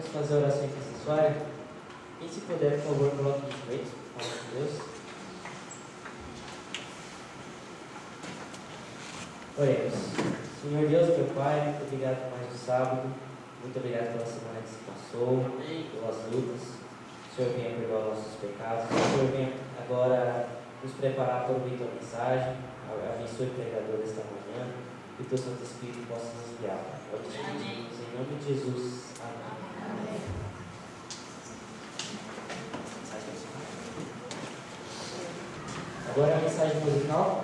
vamos fazer a oração intercessória. Quem se puder, por favor, coloque de joelhos, por favor de Deus. Oremos. Senhor Deus, meu Pai, muito obrigado por mais um sábado. Muito obrigado pela semana que se passou, pelas lutas. O Senhor venha perdoar nossos pecados. O Senhor venha agora nos preparar para ouvir tua mensagem. Abençoe o pregador desta manhã. Que o teu Santo Espírito possa nos guiar. Em nome de Jesus. Amém. Agora a mensagem musical.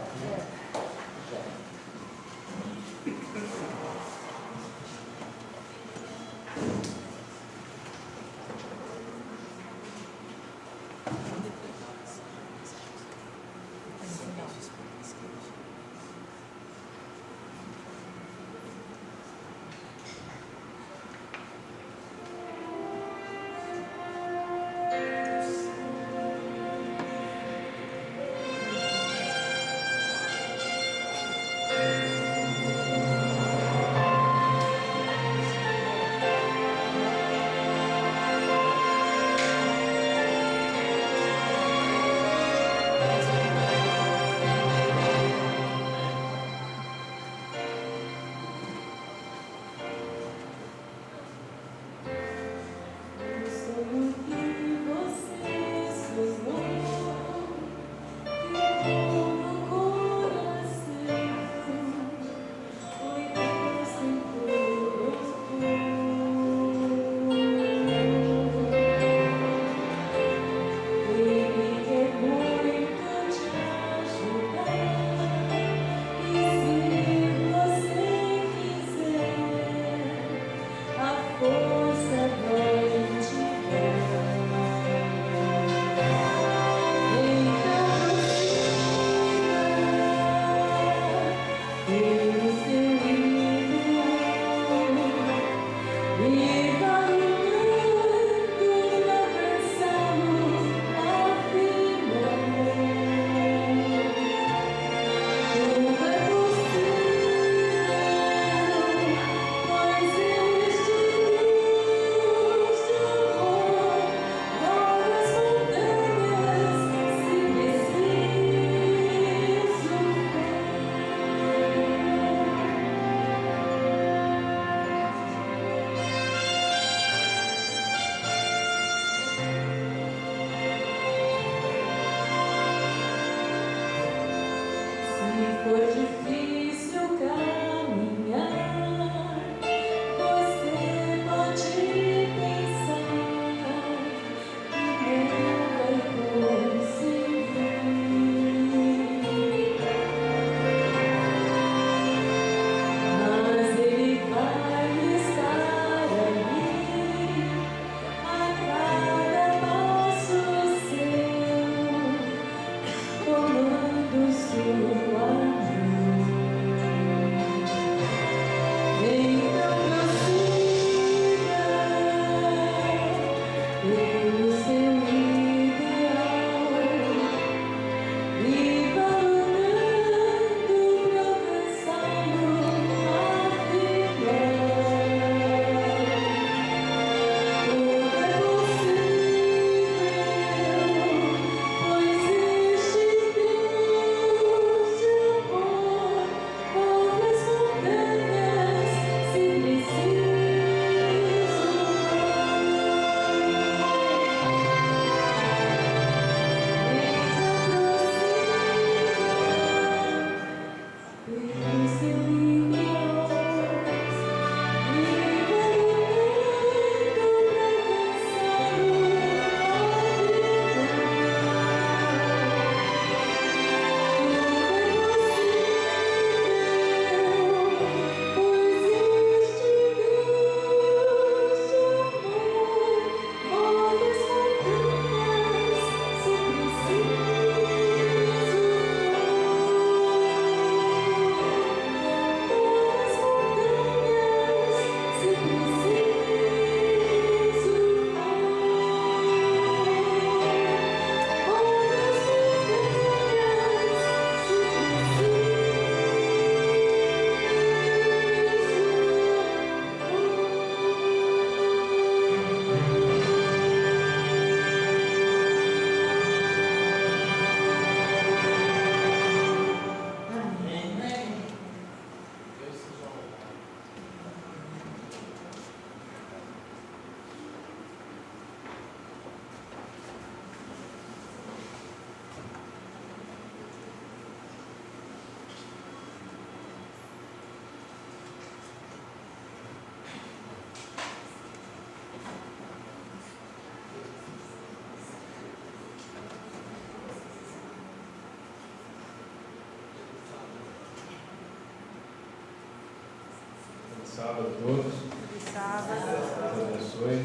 sábado a todos. Feliz sábado. Deus abençoe.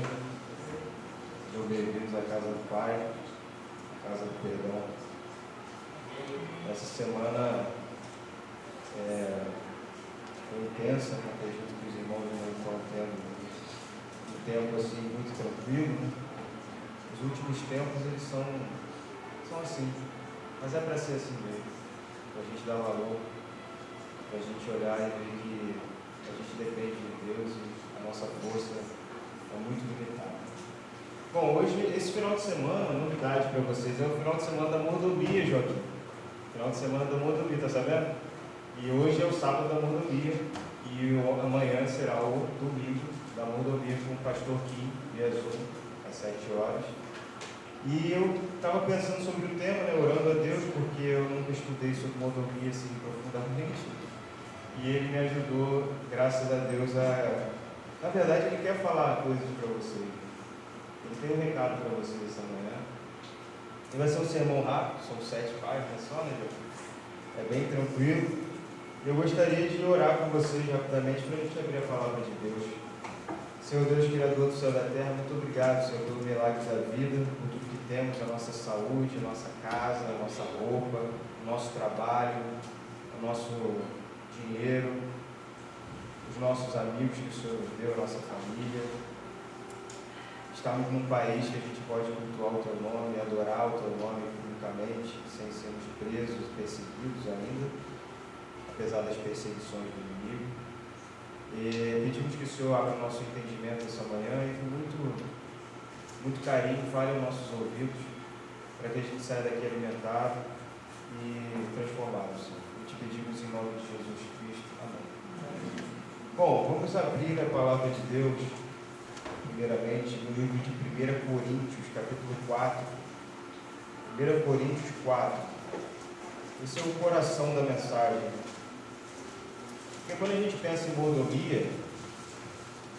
Sejam bem-vindos à casa do Pai, à casa do perdão. Essa semana foi intensa, acredito que os irmãos não estão tendo um tempo assim muito tranquilo. Os últimos tempos eles são assim, mas é para ser assim mesmo, para a gente dar valor, para a gente olhar e ver que a gente depende de Deus e a nossa força é muito limitada. Bom, hoje, esse final de semana, novidade para vocês, é o final de semana da mordomia, Joaquim. Final de semana da mordomia, tá sabendo? E hoje é o sábado da mordomia e amanhã será o domingo da mordomia com o pastor Kim Biazon, às 7 horas. E eu estava pensando sobre o tema, orando a Deus, porque eu nunca estudei sobre mordomia assim profundamente. E ele me ajudou, graças a Deus, na verdade, ele quer falar coisas para vocês. Ele tem um recado para vocês essa manhã. E vai ser um sermão rápido, são 7 páginas só, né, Deus? É bem tranquilo. Eu gostaria de orar com vocês rapidamente para a gente abrir a palavra de Deus. Senhor Deus, Criador do céu e da terra, muito obrigado, Senhor, pelo milagre da vida, por tudo que temos, a nossa saúde, a nossa casa, a nossa roupa, o nosso trabalho, o nosso dinheiro, os nossos amigos que o Senhor nos deu, a nossa família. Estamos num país que a gente pode cultuar o Teu nome, adorar o Teu nome publicamente, sem sermos presos e perseguidos ainda, apesar das perseguições do inimigo. E pedimos que o Senhor abra o nosso entendimento essa manhã e com muito carinho fale aos nossos ouvidos, para que a gente saia daqui alimentado e transformado, Senhor. E te pedimos em nome de Jesus Cristo. Amém. Bom, vamos abrir a palavra de Deus, primeiramente, no livro de 1 Coríntios, capítulo 4. 1 Coríntios 4. Esse é o coração da mensagem. Porque quando a gente pensa em mordomia,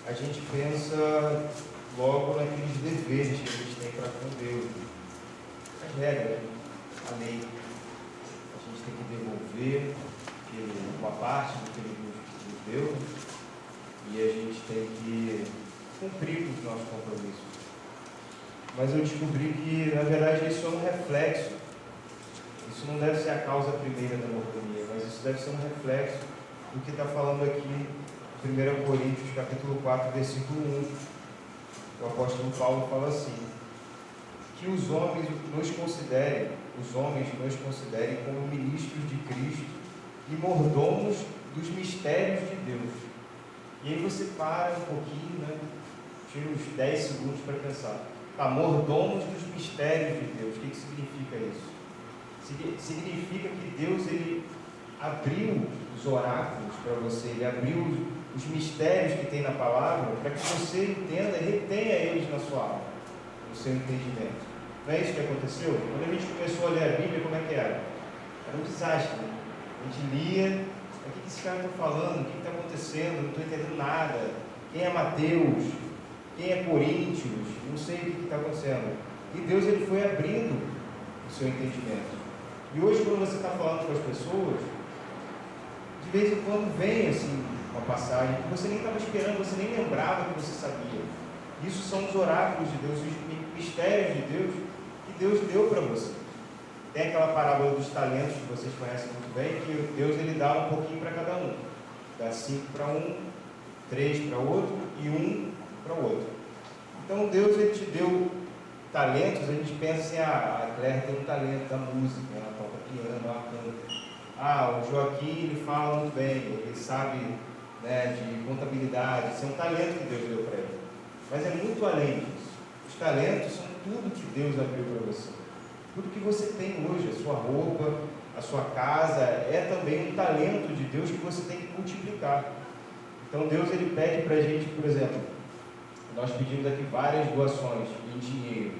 a gente pensa logo naqueles deveres que a gente tem para com Deus. As regras, a lei. A gente tem que devolver uma parte do que Ele nos deu e a gente tem que cumprir com os nossos compromissos. Mas eu descobri que, na verdade, isso é um reflexo. Isso não deve ser a causa primeira da mordomia, mas isso deve ser um reflexo do que está falando aqui em 1 Coríntios, capítulo 4, versículo 1. O apóstolo Paulo fala assim: que os homens nos considerem como ministros de Cristo e mordomos dos mistérios de Deus. E aí você para um pouquinho, tira uns 10 segundos para pensar. Tá, mordomos dos mistérios de Deus. O que significa isso? Significa que Deus ele abriu os oráculos para você, ele abriu os mistérios que tem na palavra para que você entenda e retenha eles na sua alma, no seu entendimento. Não é isso que aconteceu? Quando a gente começou a ler a Bíblia, como é que era? Era um desastre. A gente lia, o que esses caras estão falando? O que está acontecendo? Não estou entendendo nada. Quem é Mateus? Quem é Coríntios? Não sei o que está acontecendo. E Deus ele foi abrindo o seu entendimento. E hoje, quando você está falando com as pessoas, de vez em quando vem assim uma passagem que você nem estava esperando, você nem lembrava que você sabia. Isso são os oráculos de Deus, os mistérios de Deus que Deus deu para você. Tem aquela parábola dos talentos que vocês conhecem muito bem, que Deus ele dá um pouquinho para cada um. Dá 5 para um, 3 para outro e 1 para o outro. Então Deus ele te deu talentos, a gente pensa assim, a Claire tem um talento da música, ela toca piano, ela canta. O Joaquim ele fala muito bem, ele sabe de contabilidade, isso é um talento que Deus deu para ele. Mas é muito além disso. Os talentos são tudo que Deus abriu para você. Tudo que você tem hoje, a sua roupa, a sua casa, é também um talento de Deus que você tem que multiplicar. Então Deus ele pede para a gente, por exemplo, nós pedimos aqui várias doações em dinheiro.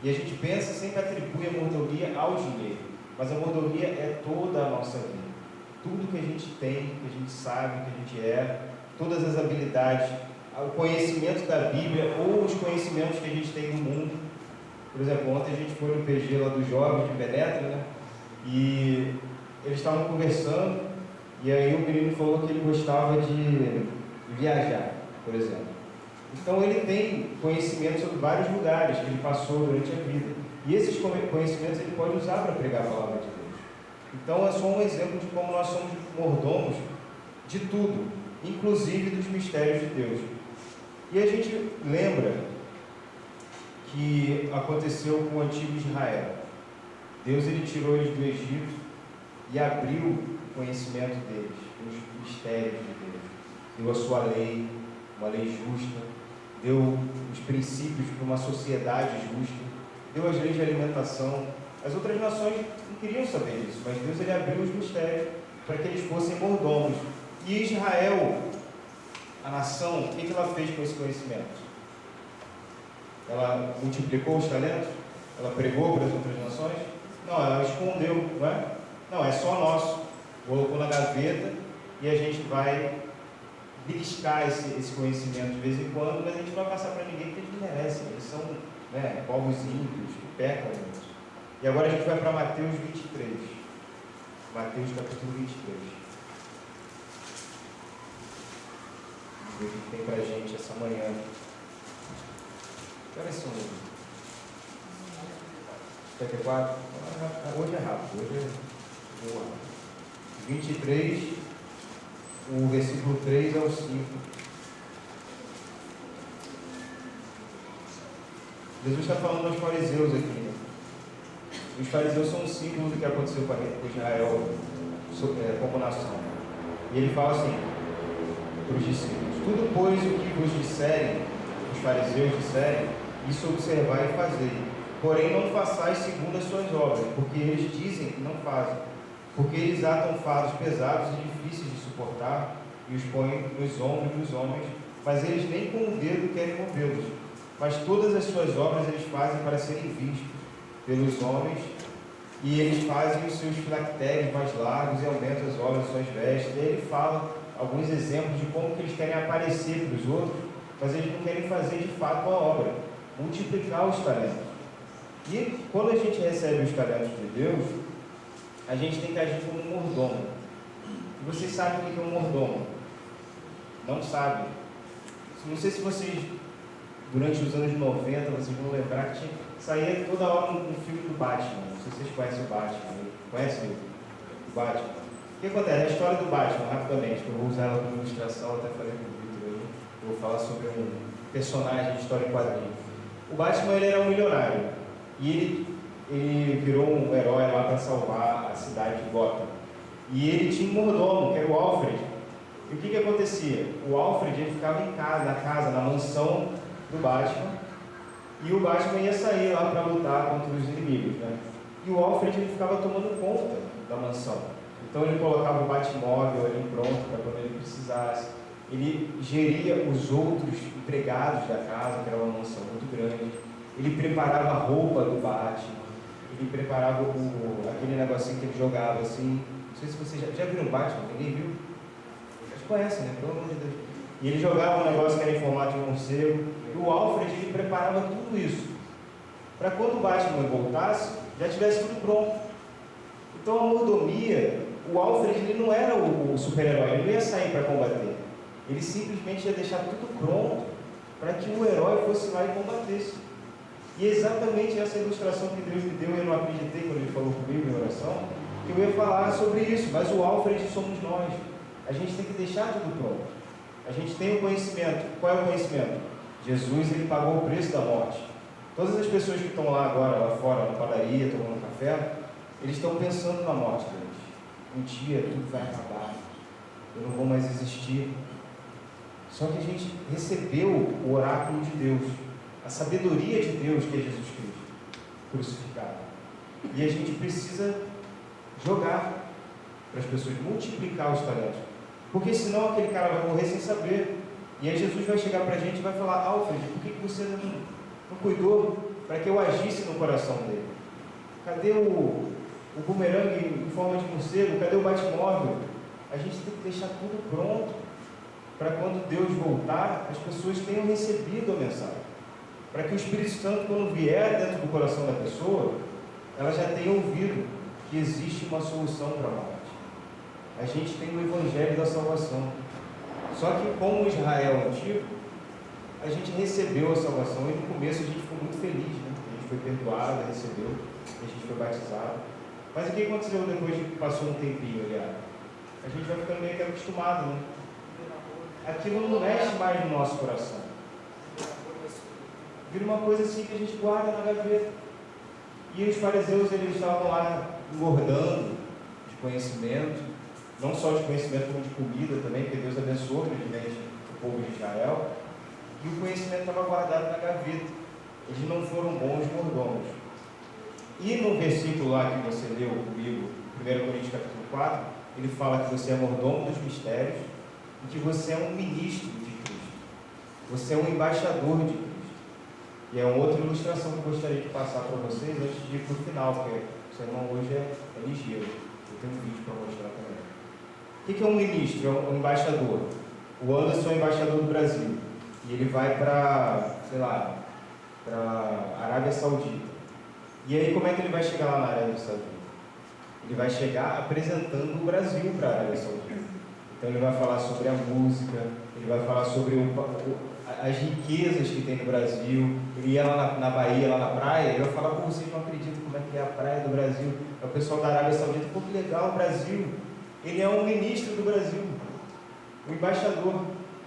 E a gente pensa, sempre atribui a mordomia ao dinheiro. Mas a mordomia é toda a nossa vida. Tudo que a gente tem, que a gente sabe, que a gente é, todas as habilidades, o conhecimento da Bíblia ou os conhecimentos que a gente tem no mundo. Por exemplo, ontem a gente foi no PG lá dos jovens de Penetra, e eles estavam conversando, e aí o menino falou que ele gostava de viajar, por exemplo. Então ele tem conhecimento sobre vários lugares que ele passou durante a vida. E esses conhecimentos ele pode usar para pregar a palavra de Deus. Então é só um exemplo de como nós somos mordomos de tudo, inclusive dos mistérios de Deus. E a gente lembra que aconteceu com o antigo Israel. Deus ele tirou eles do Egito e abriu o conhecimento deles, os mistérios de Deus. Deu a sua lei, uma lei justa, deu os princípios para uma sociedade justa, deu as leis de alimentação. As outras nações não queriam saber disso, mas Deus ele abriu os mistérios para que eles fossem mordomos. E Israel, a nação, o que ela fez com esse conhecimento? Ela multiplicou os talentos? Ela pregou para as outras nações? Não, ela escondeu, não é? Não, é só nosso. Colocou na gaveta e a gente vai beliscar esse conhecimento de vez em quando, mas a gente não vai passar para ninguém porque eles merecem. Eles são povos ímpios que pecam muito. E agora a gente vai para Mateus 23. Mateus capítulo 23. Vamos ver o que tem para a gente essa manhã. Que horas são hoje? 54? Hoje é rápido. Hoje é boa. 23, o versículo 3 ao 5. Jesus está falando aos fariseus aqui. Os fariseus são um símbolo do que aconteceu com Israel como nação. E ele fala assim para os discípulos: tudo, pois, o que vos disserem, os fariseus disserem, isso observai e fazei. Porém, não façais segundo as suas obras, porque eles dizem que não fazem. Porque eles atam fardos pesados e difíceis de suportar e os põem nos ombros dos homens, mas eles nem com o dedo querem movê-los. Mas todas as suas obras eles fazem para serem vistos pelos homens, e eles fazem os seus filactérios mais largos e aumentam as obras de suas vestes. E aí ele fala alguns exemplos de como que eles querem aparecer para os outros, mas eles não querem fazer de fato a obra, multiplicar os talentos. E quando a gente recebe os talentos de Deus, a gente tem que agir como um mordomo. E vocês sabem o que é um mordomo? Não sabem? Não sei se vocês, durante os anos 90, vocês vão lembrar que saía toda hora um filme do Batman. Não sei se vocês conhecem o Batman. Conhecem o Batman? O que acontece? A história do Batman, rapidamente, que eu vou usar ela como ilustração, até falei com o Victor aí. Eu vou falar sobre um personagem de história em quadrinho. O Batman ele era um milionário. E ele virou um herói lá para salvar a cidade de Gotham. E ele tinha um mordomo, que era o Alfred. E o que acontecia? O Alfred ele ficava em casa, na mansão do Batman, e o Batman ia sair lá para lutar contra os inimigos, né? E o Alfred ele ficava tomando conta da mansão. Então ele colocava o Batmóvel ali pronto para quando ele precisasse. Ele geria os outros empregados da casa, que era uma mansão muito grande. Ele preparava a roupa do Batman. Ele preparava aquele negocinho que ele jogava assim. Não sei se vocês já viram o Batman, ninguém viu? Vocês conhecem, né? Pelo amor de Deus. E ele jogava um negócio que era em formato de morcego. E o Alfred ele preparava tudo isso para quando o Batman voltasse, já tivesse tudo pronto. Então a mordomia, o Alfred ele não era o super-herói, ele não ia sair para combater. Ele simplesmente ia deixar tudo pronto para que o herói fosse lá e combatesse. E é exatamente essa ilustração que Deus me deu, eu não acreditei quando ele falou comigo em oração, que eu ia falar sobre isso, mas o Alfred somos nós. A gente tem que deixar tudo pronto. A gente tem o conhecimento. Qual é o conhecimento? Jesus ele pagou o preço da morte. Todas as pessoas que estão lá agora, lá fora, na padaria, tomando café, eles estão pensando na morte deles. Um dia tudo vai acabar, eu não vou mais existir. Só que a gente recebeu o oráculo de Deus, a sabedoria de Deus, que é Jesus Cristo crucificado. E a gente precisa jogar para as pessoas, multiplicar os talentos, porque senão aquele cara vai morrer sem saber. E aí Jesus vai chegar para a gente e vai falar: Alfred, por que você não cuidou para que eu agisse no coração dele? Cadê o bumerangue em forma de morcego? Cadê o Batmóvel? A gente tem que deixar tudo pronto para quando Deus voltar, as pessoas tenham recebido a mensagem, para que o Espírito Santo, quando vier dentro do coração da pessoa, ela já tenha ouvido que existe uma solução para a morte. A gente tem o Evangelho da salvação. Só que como Israel antigo, a gente recebeu a salvação e no começo a gente ficou muito feliz, né? A gente foi perdoado, recebeu, a gente foi batizado. Mas o que aconteceu depois que passou um tempinho, aliás? A gente vai ficando meio que acostumado, né? Aquilo não mexe mais no nosso coração. Vira uma coisa assim que a gente guarda na gaveta. E os fariseus, eles estavam lá engordando de conhecimento, não só de conhecimento como de comida também, porque Deus abençoou grandemente o povo de Israel, e o conhecimento estava guardado na gaveta. Eles não foram bons mordomos. E no versículo lá que você leu comigo, 1 Coríntios capítulo 4, ele fala que você é mordomo dos mistérios e que você é um ministro de Cristo. Você é um embaixador de Cristo. E é uma outra ilustração que eu gostaria de passar para vocês antes de ir para o final, porque o sermão hoje é ligeiro. Eu tenho um vídeo para mostrar também. O que é um ministro? É um embaixador. O Anderson é embaixador do Brasil. E ele vai para, sei lá, para a Arábia Saudita. E aí como é que ele vai chegar lá na Arábia Saudita? Ele vai chegar apresentando o Brasil para a Arábia Saudita. Então ele vai falar sobre a música, ele vai falar sobre as riquezas que tem no Brasil. Ele ia lá na Bahia, lá na praia, ele vai falar, pô, vocês não acreditam como é que é a praia do Brasil. É o pessoal da Arábia Saudita, pô, que legal o Brasil. Ele é um ministro do Brasil, um embaixador.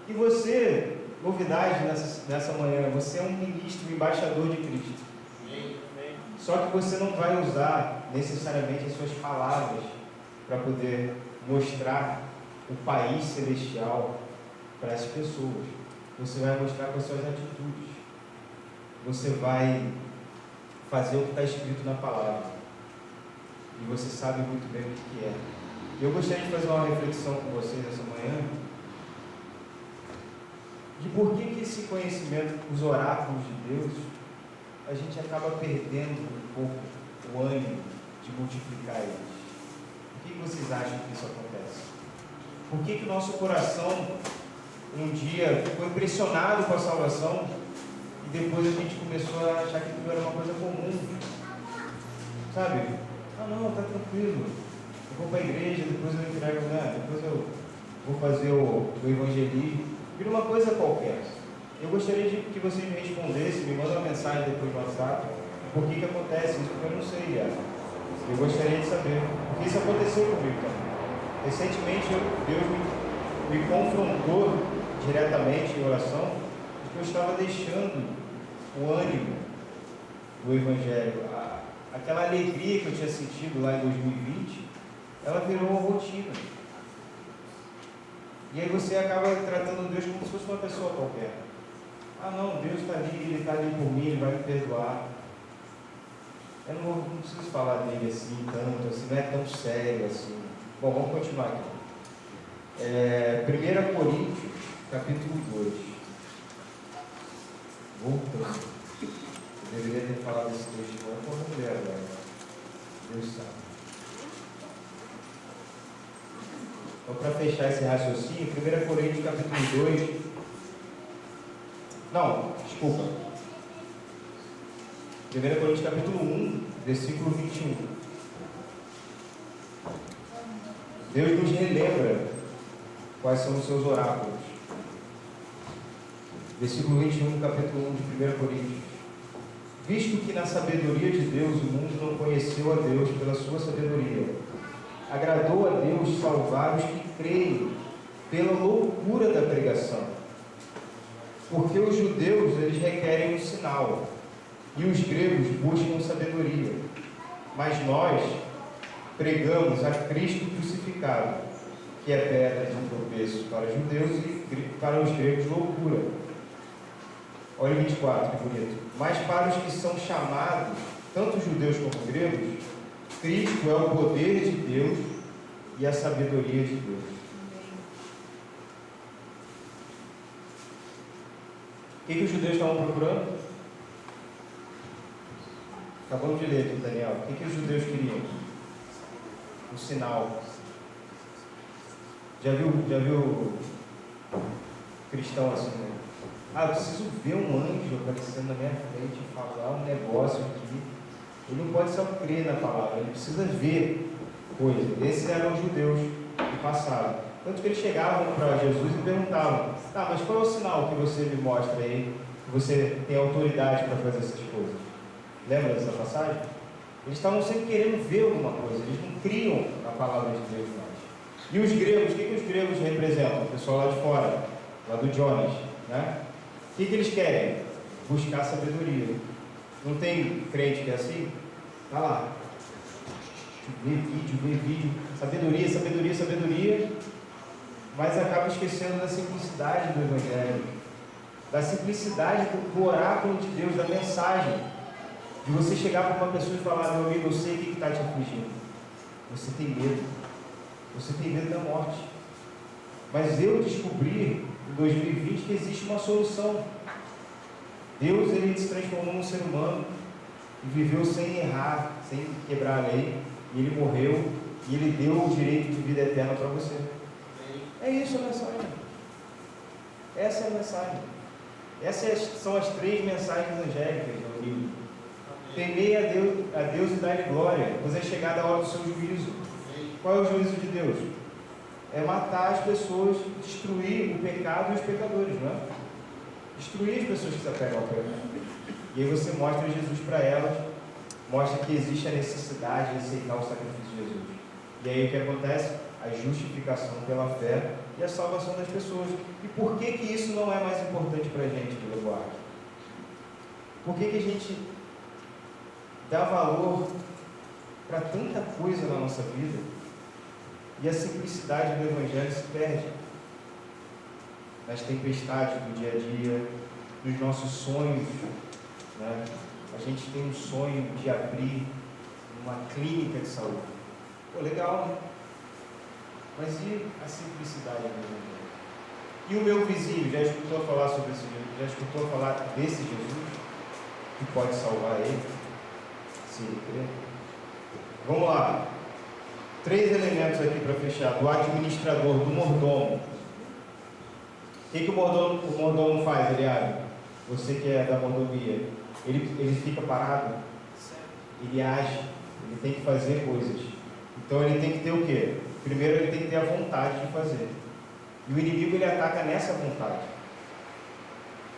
E você, novidade nessa manhã, você é um ministro, um embaixador de Cristo. Só que você não vai usar necessariamente as suas palavras para poder mostrar o país celestial para as pessoas. Você vai mostrar com as suas atitudes. Você vai fazer o que está escrito na palavra. E você sabe muito bem o que é. Eu gostaria de fazer uma reflexão com vocês essa manhã de por que esse conhecimento, os oráculos de Deus, a gente acaba perdendo um pouco o ânimo de multiplicar eles. Por que vocês acham que isso acontece? Por que o nosso coração um dia ficou impressionado com a salvação e depois a gente começou a achar que aquilo era uma coisa comum? Sabe? Ah não, está tranquilo. Eu vou para a igreja, depois eu entrego, né? Depois eu vou fazer o evangelismo. Vira uma coisa qualquer. Eu gostaria de que vocês me respondessem, me mandem uma mensagem depois no WhatsApp, por que acontece isso, porque eu não sei, eu gostaria de saber, porque isso aconteceu comigo também. Recentemente Deus me confrontou diretamente em oração, porque eu estava deixando o ânimo do Evangelho, aquela alegria que eu tinha sentido lá em 2020, ela virou uma rotina. E aí você acaba tratando Deus como se fosse uma pessoa qualquer. Ah não, Deus está ali, Ele está ali por mim, Ele vai me perdoar. Eu não preciso falar dele assim, tanto, assim, não é tão sério assim. Bom, vamos continuar aqui. 1 Coríntios, capítulo 2. Voltando. Eu deveria ter falado esse texto, mas vamos ler agora. Deus sabe. Então, para fechar esse raciocínio, 1 Coríntios, capítulo 2. Não, desculpa. 1 Coríntios, capítulo 1, versículo 21. Deus nos relembra quais são os seus oráculos. Versículo 21, capítulo 1 de 1 Coríntios. Visto que na sabedoria de Deus o mundo não conheceu a Deus pela sua sabedoria, agradou a Deus salvar os que creem pela loucura da pregação. Porque os judeus, eles requerem um sinal, e os gregos buscam sabedoria. Mas nós pregamos a Cristo crucificado, que é pedra de tropeço para os judeus e para os gregos loucura. Olha o 24, que bonito. Mas para os que são chamados, tanto judeus como gregos, Cristo é o poder de Deus e a sabedoria de Deus. O que os judeus estavam procurando? Acabamos de ler aqui, Daniel. O que os judeus queriam? Um sinal. Já viu cristão assim, né? Ah, eu preciso ver um anjo aparecendo na minha frente e falar um negócio aqui. Ele não pode só crer na palavra, ele precisa ver coisa. Esses eram os judeus do passado. Tanto que eles chegavam para Jesus e perguntavam: tá, mas qual é o sinal que você me mostra aí, que você tem autoridade para fazer essas coisas? Lembra dessa passagem? Eles estavam sempre querendo ver alguma coisa, eles não criam na palavra de Deus mais. E os gregos, o que os gregos representam? O pessoal lá de fora, lá do Jonas, né? O que eles querem? Buscar sabedoria. Não tem crente que é assim? Está lá. Vê vídeo, sabedoria, sabedoria, sabedoria, mas acaba esquecendo da simplicidade do Evangelho, da simplicidade do oráculo de Deus, da mensagem, de você chegar para uma pessoa e falar: meu amigo, eu sei o que está te afligindo, você tem medo da morte, mas eu descobri em 2020 que existe uma solução. Deus, ele se transformou num ser humano e viveu sem errar, sem quebrar a lei, e ele morreu e ele deu o direito de vida eterna para você. É isso a mensagem. Essa é a mensagem. Essas são as 3 mensagens angélicas do livro. Temei a Deus e dar-lhe glória, pois é chegada a hora do seu juízo. Qual é o juízo de Deus? É matar as pessoas, destruir o pecado e os pecadores, não é? Destruir as pessoas que se apegam ao pecado. E aí você mostra Jesus para elas, mostra que existe a necessidade de aceitar o sacrifício de Jesus. E aí o que acontece? A justificação pela fé e a salvação das pessoas. E por que isso não é mais importante para a gente, Vila Buarque? Por que a gente dá valor para tanta coisa na nossa vida e a simplicidade do Evangelho se perde nas tempestades do dia a dia, nos nossos sonhos, né? A gente tem um sonho de abrir uma clínica de saúde. Pô, legal, né? Mas e a simplicidade do Evangelho? E o meu vizinho, já escutou falar sobre esse Jesus? Já escutou falar desse Jesus que pode salvar ele? Se ele crer? Vamos lá. 3 elementos aqui para fechar. Do administrador, do mordomo. O que o mordomo faz, Eliade? Você que é da mordomia. Ele fica parado. Ele age. Ele tem que fazer coisas. Então ele tem que ter o quê? Primeiro ele tem que ter a vontade de fazer. E o inimigo ele ataca nessa vontade.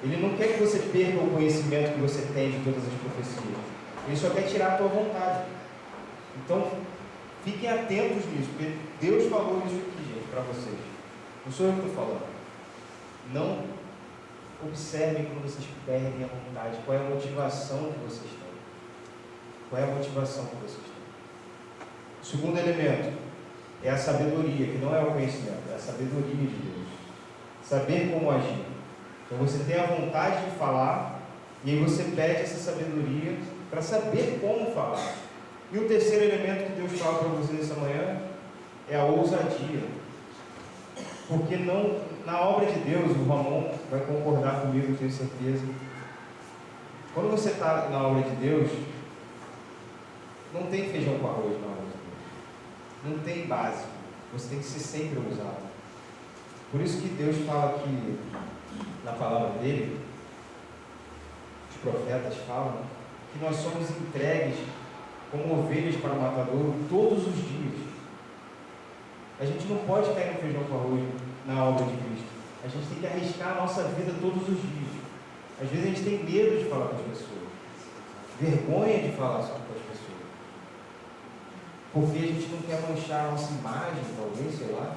Ele não quer que você perca o conhecimento que você tem de todas as profecias. Ele só quer tirar a tua vontade. Então, fiquem atentos nisso, porque Deus falou isso aqui, gente, para vocês. Não sou eu que estou falando. Não observem quando vocês perdem a vontade. Qual é a motivação que vocês têm? Qual é a motivação que vocês têm? O segundo elemento é a sabedoria, que não é o conhecimento, é a sabedoria de Deus. Saber como agir. Então você tem a vontade de falar, e aí você pede essa sabedoria para saber como falar. E o terceiro elemento que Deus fala para vocês essa manhã é a ousadia. Porque não, na obra de Deus, o Ramon vai concordar comigo, tenho certeza. Quando você está na obra de Deus, não tem feijão com arroz na obra de Deus. Não tem básico. Você tem que ser sempre ousado. Por isso que Deus fala aqui na palavra dele, os profetas falam, que nós somos entregues como ovelhas para o matadouro todos os dias. A gente não pode cair no feijão com arroz na obra de Cristo. A gente tem que arriscar a nossa vida todos os dias. Às vezes a gente tem medo de falar com as pessoas, vergonha de falar com as pessoas, porque a gente não quer manchar a nossa imagem, talvez, sei lá.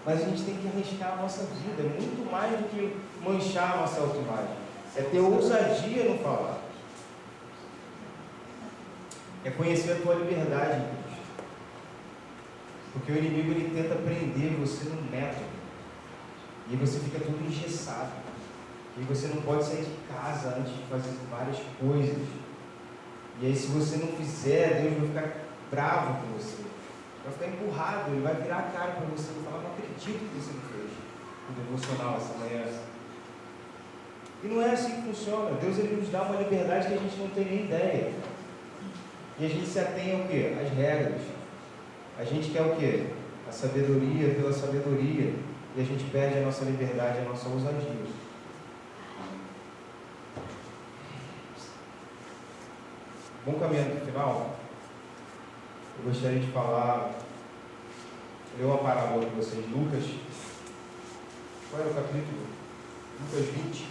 Mas a gente tem que arriscar a nossa vida, é muito mais do que manchar a nossa autoimagem. É ter ousadia no falar. É conhecer a tua liberdade em Cristo. Porque o inimigo ele tenta prender você no método. E aí você fica todo engessado. E você não pode sair de casa antes de fazer várias coisas. E aí se você não fizer, Deus vai ficar bravo com você. Vai ficar empurrado, ele vai virar a cara para você e falar: não acredito que você não fez o devocional essa manhã. E não é assim que funciona. Deus ele nos dá uma liberdade que a gente não tem nem ideia. E a gente se atém ao quê? Às regras. A gente quer o quê? A sabedoria pela sabedoria. E a gente perde a nossa liberdade, a nossa ousadia. Bom caminho no final. Eu gostaria de falar ler uma parábola com vocês. Lucas, qual era o capítulo? Lucas 20.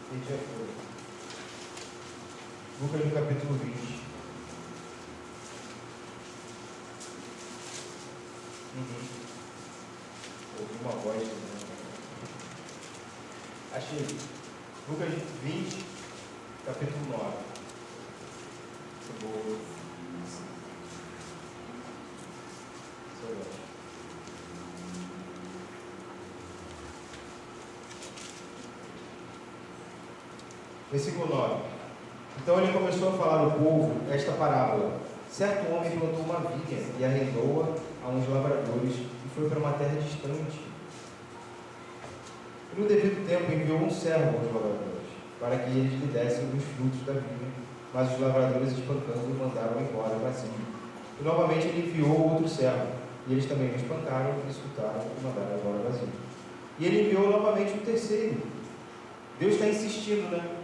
Quem já foi? Lucas no capítulo 20. Ouvi uma voz também. Achei. Lucas 20, capítulo 9. Boa. Versículo 9. Então ele começou a falar ao povo esta parábola. Certo homem plantou uma vinha e arrendou-a a uns lavradores e foi para uma terra distante. E no devido tempo enviou um servo aos lavradores, para que eles lhe dessem dos frutos da vinha, mas os lavradores, espancando, o mandaram embora para cima. E novamente ele enviou outro servo, e eles também o espancaram, o insultaram e mandaram embora vazio. E ele enviou novamente um terceiro. Deus está insistindo, né?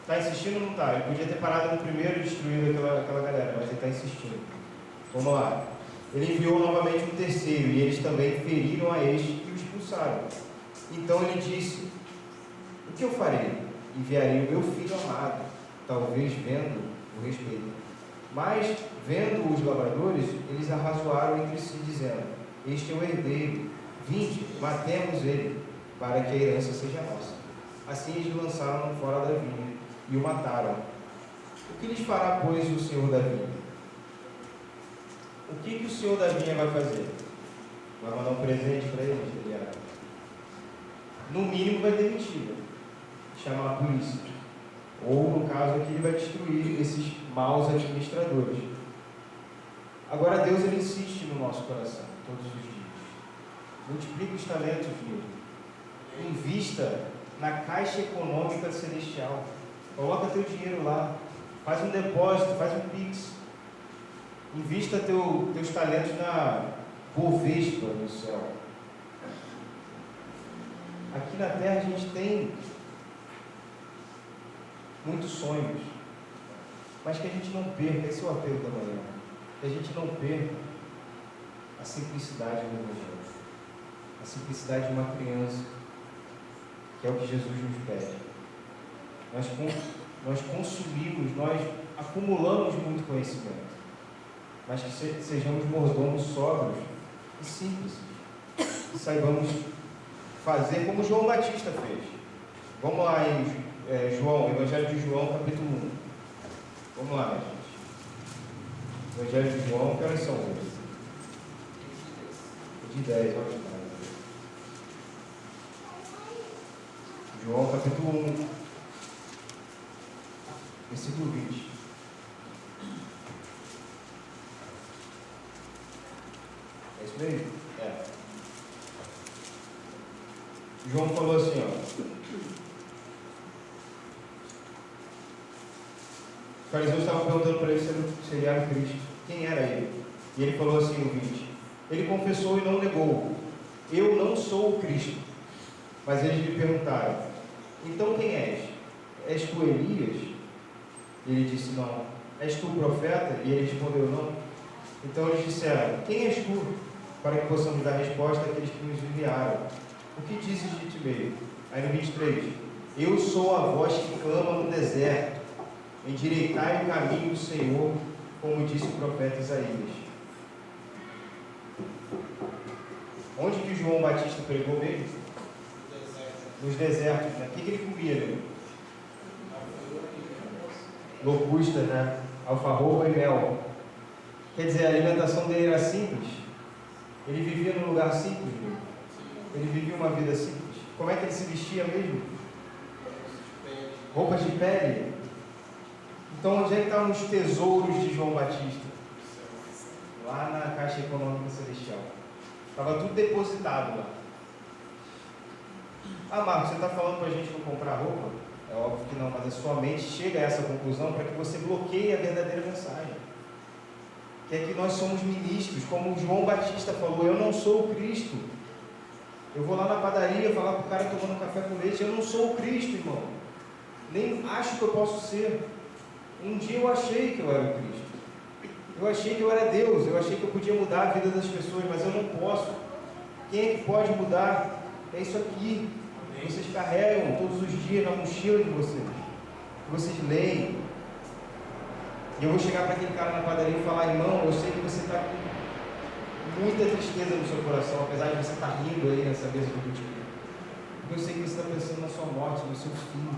Está insistindo ou não está? Ele podia ter parado no primeiro e destruído aquela galera, mas ele está insistindo. Vamos lá. Ele enviou novamente um terceiro, e eles também feriram a este e o expulsaram. Então ele disse: o que eu farei? Enviarei o meu filho amado, talvez vendo o respeito. Mas, vendo os lavradores, eles arrazoaram entre si, dizendo: este é o herdeiro, vinde, matemos ele, para que a herança seja nossa. Assim eles o lançaram fora da vinha e o mataram. O que lhes fará, pois, o senhor da vinha? O que o senhor da vinha vai fazer? Vai mandar um presente para eles? No mínimo vai demitir, chamar a polícia. Ou, no caso aqui, ele vai destruir esses maus administradores. Agora Deus, ele insiste no nosso coração, todos os dias. Multiplica os talentos dele. Invista na Caixa Econômica Celestial. Coloca teu dinheiro lá. Faz um depósito, faz um Pix. Invista teus talentos na Bovespa no céu. Aqui na terra a gente tem muitos sonhos, mas que a gente não perca, esse é o apelo da manhã, que a gente não perca a simplicidade do Evangelho, a simplicidade de uma criança, que é o que Jesus nos pede. Nós consumimos, nós acumulamos muito conhecimento, mas que sejamos mordomos sóbrios e simples, e saibamos fazer como João Batista fez. Vamos lá em Evangelho de João, capítulo 1. Vamos lá, gente. Evangelho de João, que horas são hoje? De 10, olha lá. João, capítulo 1, versículo 20. É isso mesmo? É. João falou assim, ó. Os fariseus estavam perguntando para ele se ele era o Cristo. Quem era ele? E ele falou assim, o 20. Ele confessou e não negou: eu não sou o Cristo. Mas eles lhe perguntaram: então quem és? És tu Elias? E ele disse: não. És tu o profeta? E ele respondeu: não. Então eles disseram: quem és tu? Para que possamos dar resposta àqueles que nos enviaram. O que dizes de ti mesmo? Aí no 23: eu sou a voz que clama no deserto, endireitai o caminho do Senhor, como disse o profeta Isaías. Onde que João Batista pregou mesmo? Nos desertos, né? O que ele comia, né? Locusta, né? Alfarroba e mel. Quer dizer, a alimentação dele era simples. Ele vivia num lugar simples, né? Ele vivia uma vida simples. Como é que ele se vestia mesmo? Roupas de pele. Então, onde é que estavam os tesouros de João Batista? Lá na Caixa Econômica Celestial. Estava tudo depositado lá. Ah, Marcos, você está falando para a gente não comprar roupa? É óbvio que não, mas a sua mente chega a essa conclusão para que você bloqueie a verdadeira mensagem. Que é que nós somos ministros, como João Batista falou: eu não sou o Cristo. Eu vou lá na padaria falar para o cara tomando café com leite: eu não sou o Cristo, irmão. Nem acho que eu posso ser. Um dia eu achei que eu era o Cristo. Eu achei que eu era Deus, eu achei que eu podia mudar a vida das pessoas, mas eu não posso. Quem é que pode mudar? É isso aqui. Vocês carregam todos os dias na mochila de vocês. Vocês leem. E eu vou chegar para aquele cara na padaria e falar: irmão, eu sei que você está com muita tristeza no seu coração, apesar de você estar rindo aí nessa mesa do culto. Porque eu sei que você está pensando na sua morte, no seu fim.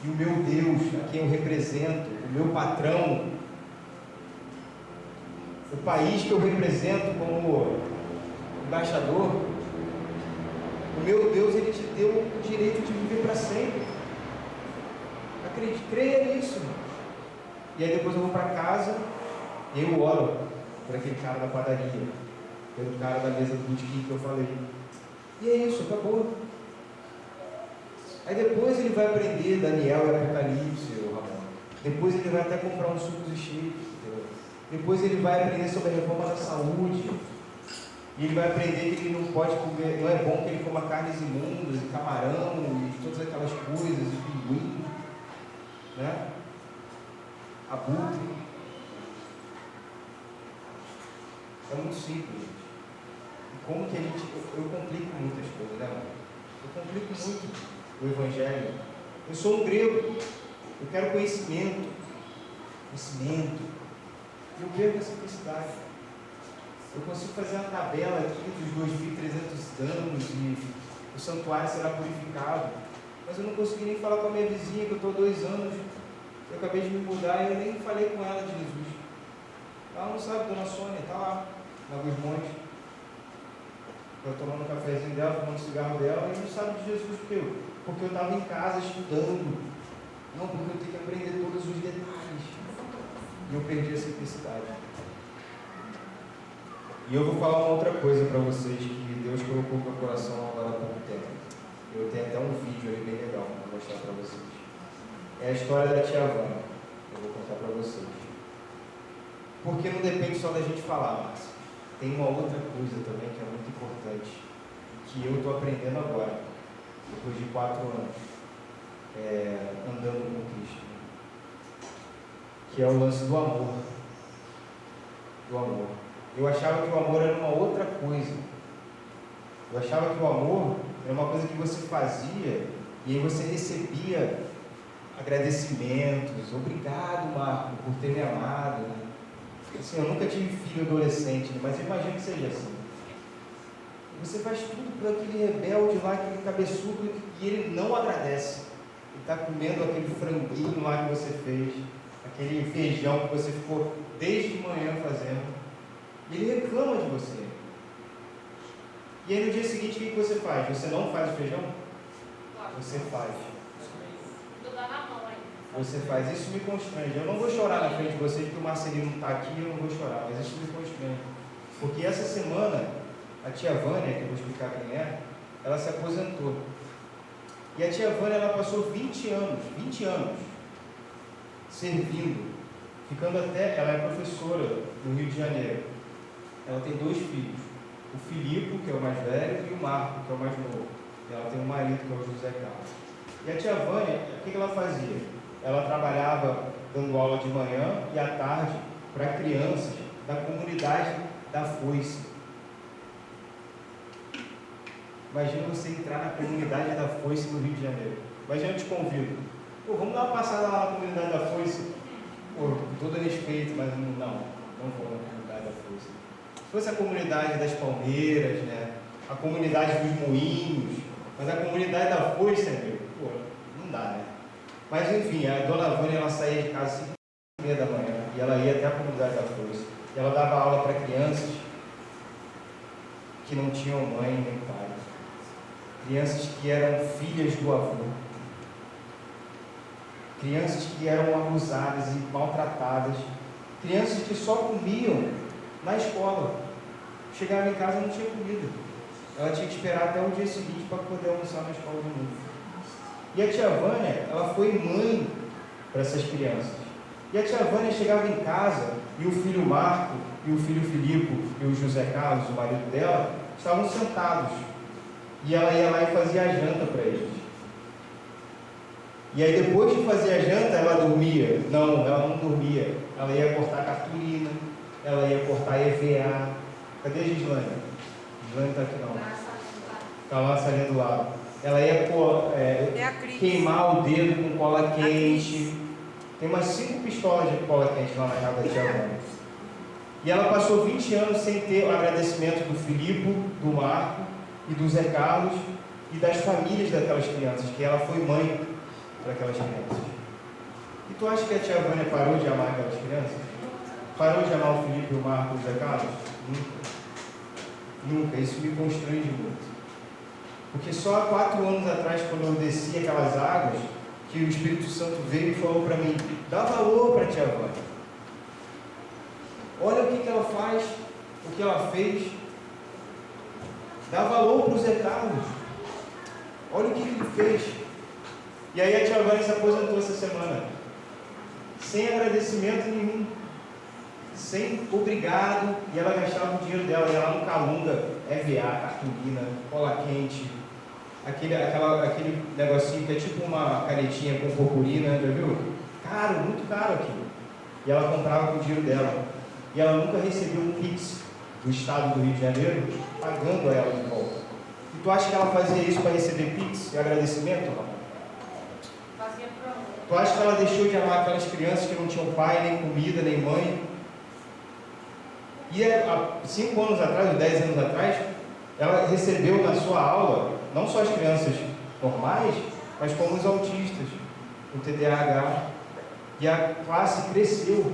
E o meu Deus, a quem eu represento, o meu patrão, o país que eu represento como embaixador, o meu Deus, Ele te deu o direito de viver para sempre. Acredite, creia nisso, irmão. E aí depois eu vou para casa e eu oro por aquele cara da padaria, pelo cara da mesa do botequim que eu falei. E é isso, acabou. Aí depois ele vai aprender Daniel e Apocalipse, o Ramon. Depois ele vai até comprar uns sucos e shakes. Depois ele vai aprender sobre a reforma da saúde. E ele vai aprender que ele não pode comer, não é bom que ele coma carnes imundas, e camarão, e todas aquelas coisas, e pinguim, né? Abutre. É muito simples, gente. E como que a gente... Eu complico muitas coisas, né, mano? Eu complico muito o Evangelho. Eu sou um grego. Eu quero conhecimento. Conhecimento. E eu perco a simplicidade. Eu consigo fazer a tabela aqui dos 2.300 anos e o santuário será purificado. Mas eu não consegui nem falar com a minha vizinha, que eu estou há 2 anos. Eu acabei de me mudar e eu nem falei com ela de Jesus. Ela não sabe, dona Sônia, está lá, na Luz Monte. Eu tomando um cafezinho dela, tomando um cigarro dela, e não sabe de Jesus porque eu estava em casa estudando. Não, porque eu tenho que aprender todos os detalhes. E eu perdi a simplicidade. E eu vou falar uma outra coisa para vocês que Deus colocou no meu coração agora há pouco tempo. Eu tenho até um vídeo ali bem legal para mostrar para vocês. É a história da tia Vânia. Eu vou contar para vocês. Porque não depende só da gente falar, Márcia. Tem uma outra coisa também que é muito importante, que eu estou aprendendo agora, depois de 4 anos, andando com Cristo, que é o lance do amor. Do amor. Eu achava que o amor era uma outra coisa. Eu achava que o amor era uma coisa que você fazia e aí você recebia agradecimentos. Obrigado, Marco, por ter me amado. Assim, eu nunca tive filho adolescente, mas eu imagino que seja assim. Você faz tudo por aquele rebelde lá, aquele cabeçudo, e ele não agradece. Ele está comendo aquele franguinho lá que você fez, aquele feijão que você ficou desde manhã fazendo. E ele reclama de você. E aí no dia seguinte, o que você faz? Você não faz o feijão? Você faz. Você faz. Isso me constrange. Eu não vou chorar na frente de vocês, porque o Marcelino não está aqui, eu não vou chorar, mas isso me constrange. Porque essa semana, a tia Vânia, que eu vou explicar quem é, ela se aposentou. E a tia Vânia, ela passou 20 anos, servindo, ficando até, ela é professora no Rio de Janeiro. Ela tem 2 filhos, o Filipe, que é o mais velho, e o Marco, que é o mais novo. E ela tem um marido, que é o José Carlos. E a tia Vânia, o que ela fazia? Ela trabalhava dando aula de manhã e à tarde para crianças da comunidade da Foice. Imagina você entrar na comunidade da Foice no Rio de Janeiro. Imagina, eu te convido. Pô, vamos dar uma passada lá na comunidade da Foice? Pô, com todo respeito, mas não vou na comunidade da Foice. Se fosse a comunidade das Palmeiras, né? A comunidade dos Moinhos, mas a comunidade da Foice, amigo, pô, não dá, né? Mas enfim, a dona Vânia, ela saía de casa às 5h30 da manhã e ela ia até a comunidade da Foice. E ela dava aula para crianças que não tinham mãe nem pai. Crianças que eram filhas do avô. Crianças que eram abusadas e maltratadas. Crianças que só comiam na escola. Chegava em casa e não tinha comida. Ela tinha que esperar até o dia seguinte para poder almoçar na escola de novo. E a tia Vânia, ela foi mãe para essas crianças. E a tia Vânia chegava em casa e o filho Marco, e o filho Filipe, e o José Carlos, o marido dela, estavam sentados. E ela ia lá e fazia a janta para eles. E aí depois de fazer a janta, ela dormia? Não, ela não dormia. Ela ia cortar cartolina, ela ia cortar EVA. Cadê a Gislane? Gislane está aqui não. Está lá saindo do lado. Ela ia queimar o dedo com cola quente. Tem umas 5 pistolas de cola quente lá na casa da tia Vânia. E ela passou 20 anos sem ter o agradecimento do Filipe, do Marco e do Zé Carlos e das famílias daquelas crianças, que ela foi mãe para aquelas crianças. E tu acha que a tia Vânia parou de amar aquelas crianças? Parou de amar o Filipe, o Marco e o Zé Carlos? Nunca. Nunca. Isso me constrange muito. Porque só há 4 anos atrás, quando eu desci aquelas águas, que o Espírito Santo veio e falou para mim: dá valor para a tia Vânia. Olha o que ela faz, o que ela fez. Dá valor para o Zé Carlos. Olha o que ele fez. E aí a tia Vânia se aposentou essa semana, sem agradecimento nenhum, sem obrigado, e ela gastava o dinheiro dela, ia lá no Calunga, EVA, cartolina, cola quente, aquele negocinho que é tipo uma canetinha com purpurina, já viu? Caro, muito caro aquilo. E ela comprava com o dinheiro dela. E ela nunca recebeu um Pix do estado do Rio de Janeiro pagando a ela de volta. E tu acha que ela fazia isso para receber Pix e agradecimento? Não? Fazia pronto. Tu acha que ela deixou de amar aquelas crianças que não tinham pai, nem comida, nem mãe? E há 5 anos atrás, ou 10 anos atrás, ela recebeu na sua aula, não só as crianças normais, mas como os autistas, o TDAH. E a classe cresceu.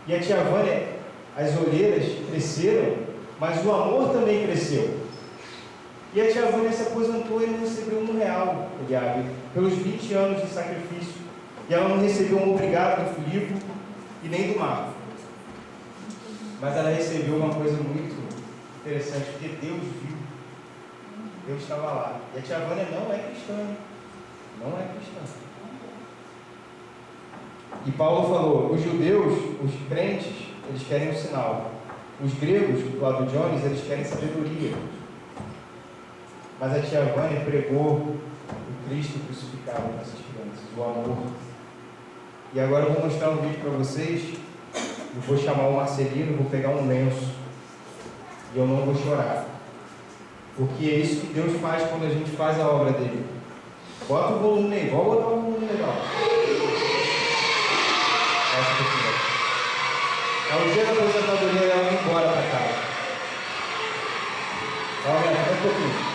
E a tia Vânia, as olheiras cresceram, mas o amor também cresceu. E a tia Vânia se aposentou e não recebeu R$1, Eliabe, pelos 20 anos de sacrifício. E ela não recebeu um obrigado do Filipe e nem do Marco. Mas ela recebeu uma coisa muito interessante, porque Deus viu. Deus estava lá. E a tia Vânia não é cristã. Não é cristã. E Paulo falou: os judeus, os crentes, eles querem um sinal. Os gregos, do lado de Jones, eles querem sabedoria. Mas a tia Vânia pregou o Cristo crucificado para essas crianças, o amor. E agora eu vou mostrar um vídeo para vocês. Eu vou chamar o Marcelino, vou pegar um lenço. E eu não vou chorar. Porque é isso que Deus faz quando a gente faz a obra dele. Bota o volume aí, vamos botar um volume legal. É o dia da aposentadoria dela ir embora para casa. Olha, um pouquinho.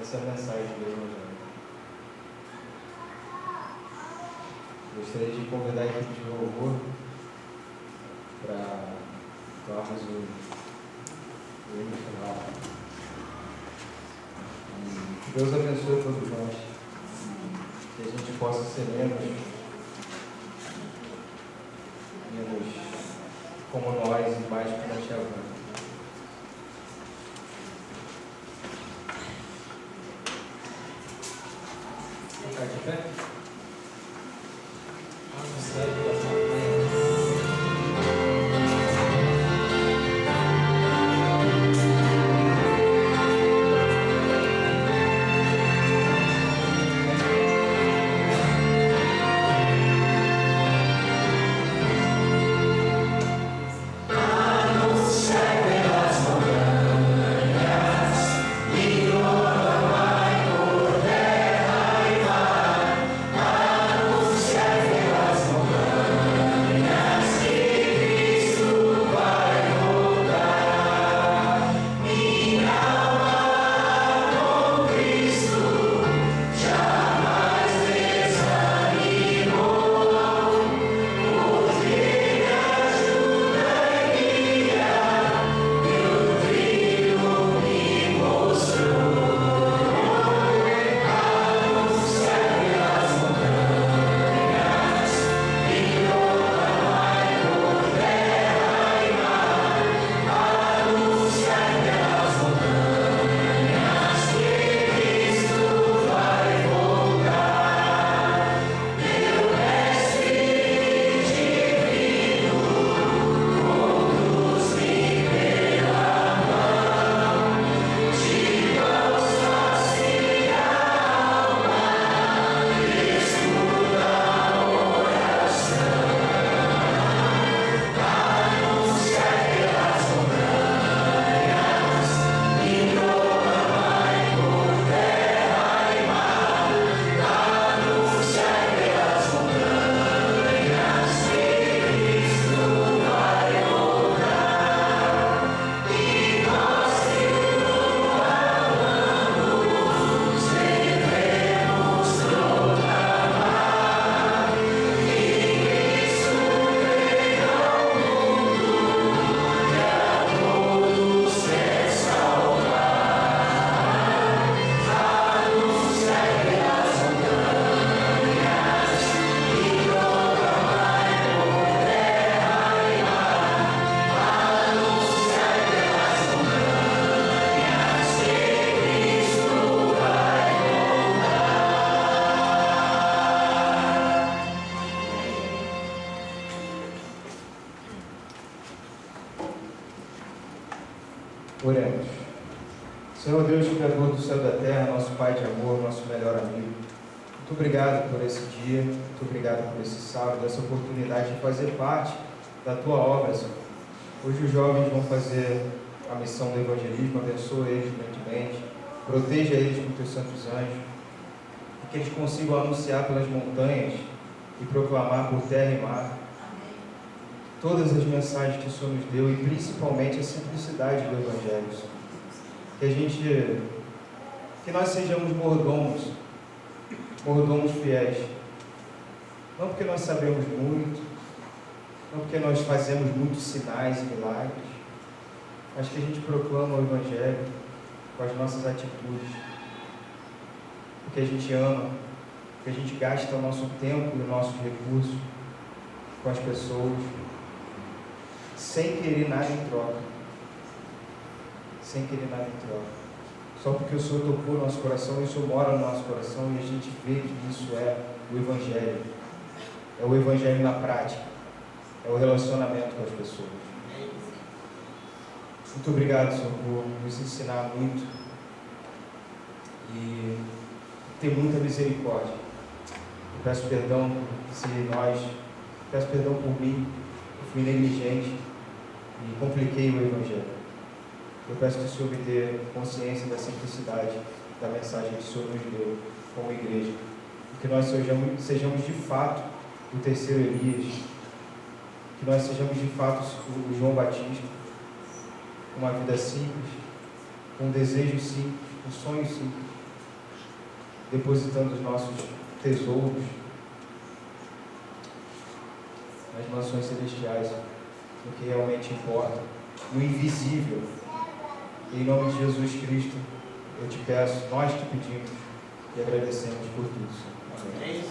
Essa é a mensagem do Evangelho. Gostaria de convidar a equipe de louvor para tomarmos o hino final. Que Deus abençoe todos nós. Que a gente possa ser menos como nós e mais como a tia Vânia. Ficar de pé? Vamos, Oremos. Senhor Deus, Criador do céu e da terra, nosso Pai de amor, nosso melhor amigo, muito obrigado por esse dia, muito obrigado por esse sábado, essa oportunidade de fazer parte da Tua obra, Senhor. Hoje os jovens vão fazer a missão do evangelismo, abençoa eles grandemente, proteja eles com Teus santos anjos, e que eles consigam anunciar pelas montanhas e proclamar por terra e mar todas as mensagens que o Senhor nos deu, e principalmente a simplicidade do Evangelho, Senhor. Que nós sejamos mordomos fiéis, não porque nós sabemos muito, não porque nós fazemos muitos sinais e milagres, mas que a gente proclama o Evangelho com as nossas atitudes, porque a gente ama, porque a gente gasta o nosso tempo e os nossos recursos com as pessoas, sem querer nada em troca. Só porque o Senhor tocou o nosso coração, e o Senhor mora no nosso coração, e a gente vê que isso é o Evangelho. É o Evangelho na prática. É o relacionamento com as pessoas. Muito obrigado, Senhor, por nos ensinar muito e ter muita misericórdia. Eu peço perdão por mim, eu fui negligente e compliquei o Evangelho. Eu peço que o Senhor me dê consciência da simplicidade da mensagem que o Senhor nos deu como igreja. E que nós sejamos de fato o terceiro Elias, que nós sejamos de fato o João Batista, com uma vida simples, com um desejo simples, um sonho simples, depositando os nossos tesouros nas mansões celestiais, no que realmente importa, no invisível. Em nome de Jesus Cristo, eu te peço, nós te pedimos e agradecemos por tudo, Senhor. Amém.